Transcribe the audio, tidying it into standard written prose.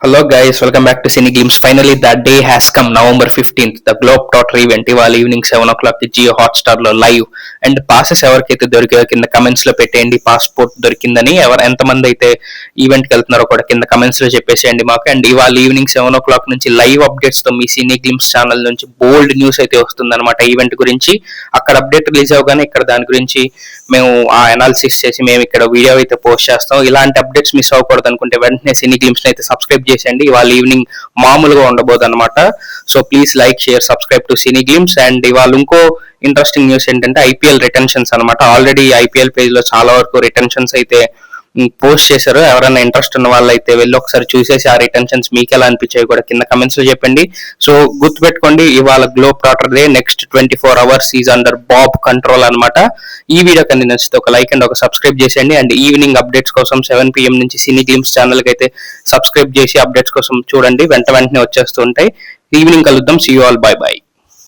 Hello guys, welcome back to Cine Games. Finally, that day has come, November 15th, the Globetrotter event. ఇవాళ evening 7 o'clock Jio Hotstar లో live. And passes ఎవరికైతే దొరికాయో కింద comments లో పెట్టేయండి. Passport దొరికిందని ఎంతమంది అయితే ఈవెంట్ కి వెళ్తున్నారో కూడా కింద కమెంట్స్ లో చెప్పేసేయండి మాకు. అండ్ ఇవాళ ఈవినింగ్ 7 o'clock నుంచి లైవ్ అప్డేట్స్ తో మీ సినీ గేమ్స్ ఛానల్ నుంచి బోల్డ్ న్యూస్ అయితే వస్తుంది అనమాట ఈవెంట్ గురించి. అక్కడ అప్డేట్ రిలీజ్ అవగానే ఇక్కడ దాని గురించి మేము ఆ అనాలిసిస్ చేసి మేము ఇక్కడ వీడియో అయితే పోస్ట్ చేస్తాం. ఇలాంటి అప్డేట్స్ మిస్ అవ్వకూడదు అనుకుంటే వెంటనే సినీ గేమ్స్ అయితే సబ్స్క్రైబ్ చేసేయండి. ఇవాళ ఈవినింగ్ మామూలుగా ఉండబోదు అనమాట. So please like, share, subscribe to cine games. And ఇవాళ ఇంకో ఇంట్రెస్టింగ్ న్యూస్ ఏంటంటే ఐపీఎల్ రిటెన్షన్స్ అనమాట. ఆల్రెడీ ఐపీఎల్ పేజ్ లో చాలా వరకు రిటెన్షన్స్ అయితే పోస్ట్ చేశారు. ఎవరైనా ఇంట్రెస్ట్ ఉన్న వాళ్ళు అయితే వెళ్ళి ఒకసారి చూసేసి ఆ రిటెన్షన్స్ మీకు ఎలా అనిపించాయి కూడా కింద కమెంట్స్ లో చెప్పండి. సో గుర్తుపెట్టుకోండి, ఇవాళ globe trotter day. Next 24 hours is under Bob control అనమాట. ఈ వీడియో కన్నా నచ్చితే ఒక లైక్ అండ్ ఒక సబ్స్క్రైబ్ చేసేయండి. అండ్ ఈవినింగ్ అప్డేట్స్ కోసం 7 PM నుంచి సినీ గేమ్స్ ఛానల్ కి అయితే సబ్స్క్రైబ్ చేసి అప్డేట్స్ కోసం చూడండి. వెంటనే వచ్చేస్తూ ఉంటాయి. ఈవినింగ్ కలుద్దాం. See you all, bye by.